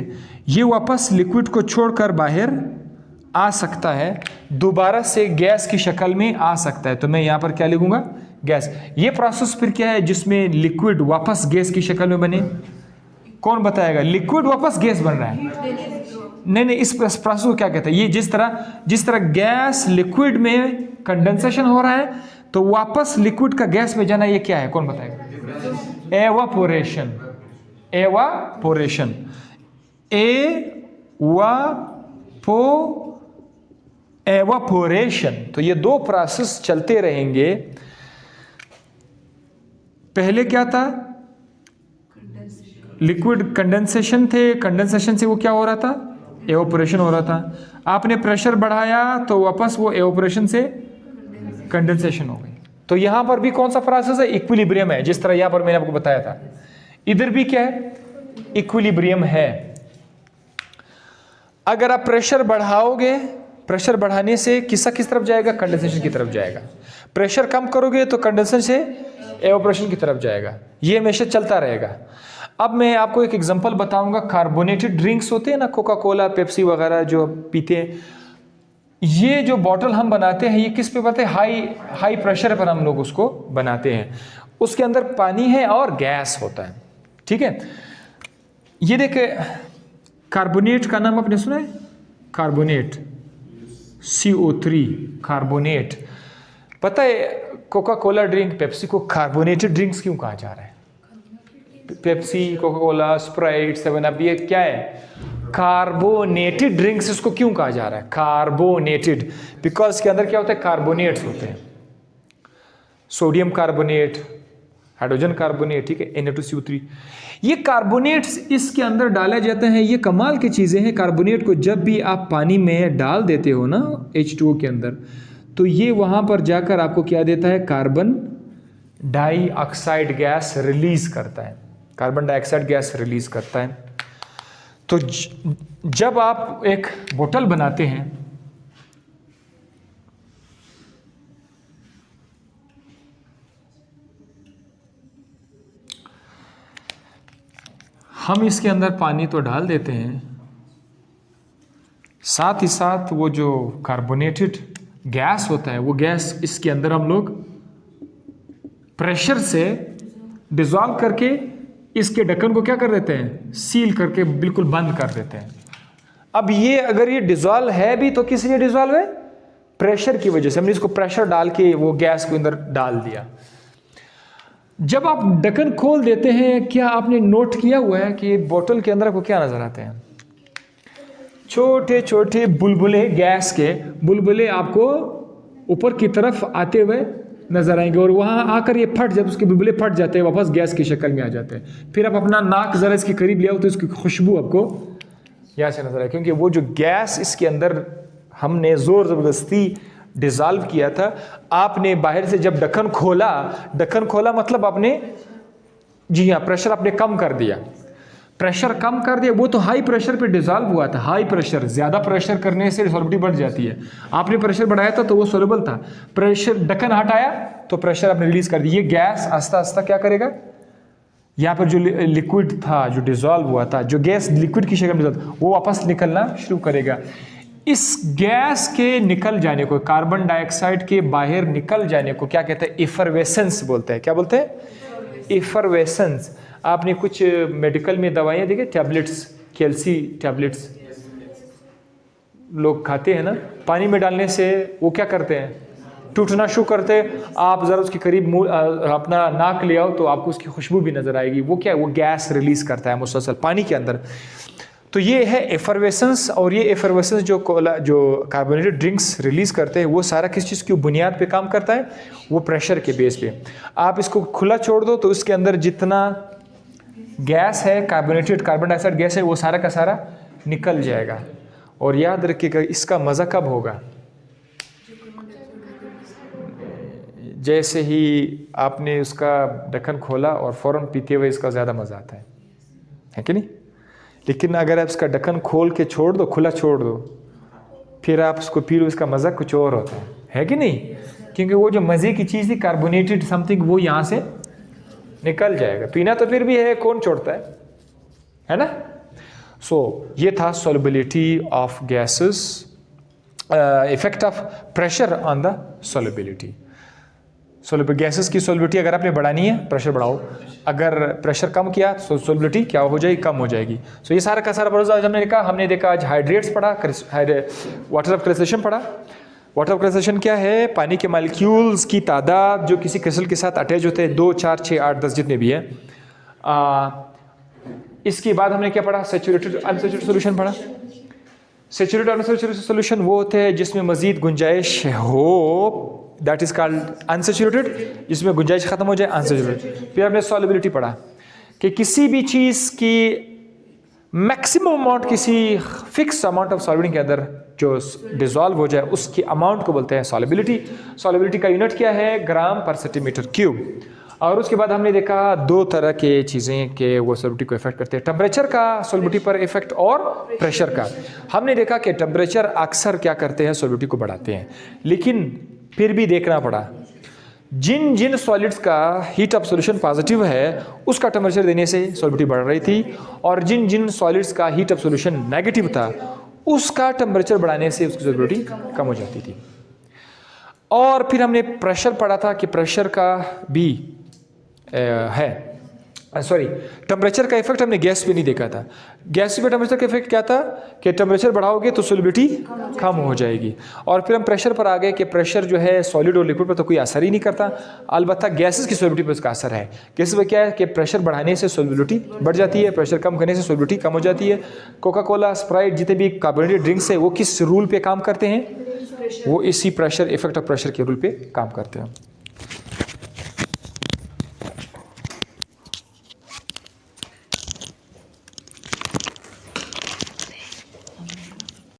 ये वापस लिक्विड को छोड़कर बाहर आ सकता है, दोबारा से गैस की शक्ल में आ सकता है। तो मैं यहां पर क्या लिखूंगा, गैस। ये प्रोसेस फिर क्या है, जिसमें लिक्विड वापस गैस की शक्ल में बने, कौन बताएगा, लिक्विड वापस गैस बन रहा है। नहीं, इस प्रोसेस को क्या कहते हैं, ये जिस तरह गैस लिक्विड में कंडेंसेशन हो रहा है तो वापस लिक्विड का गैस में जाना, ये क्या है, कौन बताएगा? एवापोरेशन। Evaporation, evaporation. तो ये दो प्रोसेस चलते रहेंगे। पहले क्या था? लिक्विड कंडेंसेशन थे, कंडेंसेशन से वो क्या हो रहा था? एवापोरेशन हो रहा था। आपने प्रेशर बढ़ाया तो वापस वो एवापोरेशन से कंडेंसेशन हो गई। तो यहां पर भी कौन सा प्रोसेस है? इक्विलिब्रियम है, जिस तरह यहां पर मैंने आपको बताया था। इधर भी क्या है? इक्विलिब्रियम है। अगर आप प्रेशर बढ़ाओगे, प्रेशर बढ़ाने से किस तरफ जाएगा? कंडेंसेशन की तरफ जाएगा। प्रेशर कम करोगे तो कंडेंसेशन से एवापोरेशन की तरफ जाएगा। ये हमेशा चलता रहेगा। अब मैं आपको एक एग्जांपल बताऊंगा। कार्बोनेटेड ड्रिंक्स होते हैं ना, कोका कोला, पेप्सी वगैरह जो पीते हैं, ये जो बॉटल हम बनाते हैं ये किस पे बनाते हैं? हाई प्रेशर पर हम लोग उसको बनाते हैं। उसके अंदर पानी है और गैस होता है, ठीक है। ये देखिए, कार्बोनेट का नाम आपने सुना है? Carbonate, CO3, carbonate. पता है कोका कोला ड्रिंक, पेप्सी को कार्बोनेटेड ड्रिंक्स क्यों कहा जा रहा है? Pepsi, Coca Cola, Sprite, 7 up, ये क्या है? Carbonated drinks. इसको क्यों कहा जा रहा है कार्बोनेटेड? बिकॉज इसके अंदर क्या होता है? कार्बोनेट्स होते हैं। सोडियम कार्बोनेट, हाइड्रोजन कार्बोनेट, ठीक है, Na2CO3। ये कार्बोनेट्स इसके अंदर डाले जाते हैं। ये कमाल की चीज़ें हैं। कार्बोनेट को जब भी आप पानी में डाल देते हो ना, H2O के अंदर, तो ये वहाँ पर जाकर आपको क्या देता है? कार्बन डाइऑक्साइड गैस रिलीज करता है। कार्बन डाइऑक्साइड गैस रिलीज करता है। तो जब आप एक बोतल बनाते हैं, हम इसके अंदर पानी तो डाल देते हैं, साथ ही साथ वो जो कार्बोनेटेड गैस होता है, वो गैस इसके अंदर हम लोग प्रेशर से डिसॉल्व करके इसके ढक्कन को क्या कर देते हैं? सील करके बिल्कुल बंद कर देते हैं। अब ये अगर ये डिसॉल्व है भी तो किस लिए डिसॉल्व है? प्रेशर की वजह से। हमने इसको प्रेशर डाल के वो गैस को अंदर डाल दिया। जब आप ढक्कन खोल देते हैं, क्या आपने नोट किया हुआ है कि बोतल के अंदर आपको क्या नजर आते हैं? छोटे छोटे बुलबुले, गैस के बुलबुले आपको ऊपर की तरफ आते हुए नजर आएंगे, और वहां आकर ये फट जाते, उसके बुलबुले फट जाते हैं, वापस गैस की शक्ल में आ जाते हैं। फिर आप अपना नाक जरा इसके करीब ले आओ तो इसकी खुशबू आपको यहाँ से नजर आए, क्योंकि वो जो गैस इसके अंदर हमने जोर जबरदस्ती डिसॉल्व किया था। आपने बाहर से जब ढक्कन खोला मतलब आपने, जी हाँ, प्रेशर आपने कम कर दिया। प्रेशर कम कर दिया, वो तो हाई प्रेशर पे डिसॉल्व हुआ था। हाई प्रेशर, ज्यादा प्रेशर करने से सॉल्युबिलिटी बढ़ जाती है। आपने प्रेशर बढ़ाया था तो वो सॉल्युबल था। प्रेशर ढक्कन हटाया तो प्रेशर आपने रिलीज कर दिया। ये गैस आस्ता आस्ता क्या करेगा? यहाँ पर जो लिक्विड था, जो डिसॉल्व हुआ था, जो गैस लिक्विड की शक्ल में था, वो वापस निकलना शुरू करेगा। इस गैस के निकल जाने को, कार्बन डाइऑक्साइड के बाहर निकल जाने को क्या कहते हैं? इफरवेसेंस बोलते हैं। क्या बोलते हैं? इफरवेसेंस। आपने कुछ मेडिकल में दवाइयाँ देखी, टैबलेट्स, कैल्सी टैबलेट्स लोग खाते हैं ना, पानी में डालने से वो क्या करते हैं? टूटना शुरू करते हैं। आप ज़रा उसके करीब अपना नाक ले आओ तो आपको उसकी खुशबू भी नज़र आएगी। वो क्या है? वो गैस रिलीज करता है मुसलसल पानी के अंदर। तो ये है एफरवेसेंस। और ये एफरवेसेंस जो कार्बोनेटेड ड्रिंक्स रिलीज करते हैं, वो सारा किस चीज़ की बुनियाद पे काम करता है? वो प्रेशर के बेस पे। आप इसको खुला छोड़ दो तो इसके अंदर जितना गैस है, कार्बोनेटेड कार्बन डाइऑक्साइड गैस है, वो सारा का सारा निकल जाएगा। और याद रखिएगा, इसका मज़ा कब होगा? जैसे ही आपने उसका ढक्कन खोला और फ़ौरन पीते हुए इसका ज़्यादा मज़ा आता है कि नहीं? लेकिन अगर आप इसका ढक्कन खोल के छोड़ दो, खुला छोड़ दो, फिर आप उसको पी लो, इसका मज़ा कुछ और होता है कि नहीं? क्योंकि वो जो मज़े की चीज़ थी, कार्बोनेटेड समथिंग, वो यहाँ से निकल जाएगा। पीना तो फिर भी है, कौन छोड़ता है ना? सो ये था solubility of gases, effect of pressure on the solubility. Gases की सॉल्युबिलिटी अगर आपने बढ़ानी है, प्रेशर बढ़ाओ। अगर प्रेशर कम किया तो सॉल्युबिलिटी क्या हो जाएगी? कम हो जाएगी। सो ये सारा का सारा प्रोसेस आज हमने देखा। आज हाइड्रेट्स पढ़ा, वाटर ऑफ क्रिस्टलेशन पढ़ा, वाटर ऑफ क्रिस्टलाइजेशन क्या है? पानी के मॉलिक्यूल्स की तादाद जो किसी क्रिस्टल के साथ अटैच होते हैं, 2, 4, 6, 8, 10 जितने भी हैं। इसके बाद हमने क्या पढ़ा? सैचुरेटेड अनसैचुरेटेड सोल्यूशन पढ़ा। सैचुरेटेड अनसैचुरेटेड सोल्यूशन वो होते हैं जिसमें मजीद गुंजाइश हो, दैट इज कॉल्ड अनसैचुरेटेड, जिसमें गुंजाइश खत्म हो जाए अनसैचुरेटेड। फिर हमने सॉल्युबिलिटी पढ़ा कि किसी भी चीज़ की मैक्सिमम अमाउंट किसी फिक्स अमाउंट ऑफ सॉल्वेंट के अंदर जो डिजॉल्व हो जाए उसकी अमाउंट को बोलते हैं सॉल्युबिलिटी। सॉल्युबिलिटी का यूनिट क्या है? ग्राम पर सेंटीमीटर क्यूब। और उसके बाद हमने देखा 2 तरह के चीज़ें कि वो सॉल्युबिलिटी को इफेक्ट करते हैं, टेम्परेचर का सॉल्युबिलिटी पर इफेक्ट और प्रेशर का। हमने देखा कि टेम्परेचर अक्सर क्या करते हैं? सॉल्युबिलिटी को बढ़ाते हैं, लेकिन फिर भी देखना पड़ा जिन जिन सॉलिड्स का हीट ऑफ सॉल्यूशन पॉजिटिव है उसका टेम्परेचर देने से सॉल्युबिलिटी बढ़ रही थी, और जिन जिन सॉलिड्स का हीट ऑफ सॉल्यूशन नेगेटिव था उसका टेम्परेचर बढ़ाने से उसकी सॉल्युबिलिटी कम हो जाती थी। और फिर हमने प्रेशर पढ़ा था कि प्रेशर का भी टेम्परेचर का इफेक्ट हमने गैस पे नहीं देखा था। गैस पे टेम्परेचर का इफेक्ट क्या था कि टेम्परेचर बढ़ाओगे तो सॉल्युबिलिटी कम हो जाएगी। और फिर हम प्रेशर पर आ गए कि प्रेशर जो है सॉलिड और लिक्विड पर तो कोई असर ही नहीं करता, अलबत्ता गैसेस की सॉल्युबिलिटी पर उसका असर है। गैसेस में क्या है कि प्रेशर बढ़ाने से सॉल्युबिलिटी बढ़ जाती है, प्रेशर कम करने से सॉल्युबिलिटी कम हो जाती है। कोका कोला, स्प्राइट, जितने भी कार्बोनेटेड ड्रिंक्स है वो किस रूल पे काम करते हैं? वो इसी प्रेशर, इफेक्ट ऑफ प्रेशर के रूल पे काम करते हैं।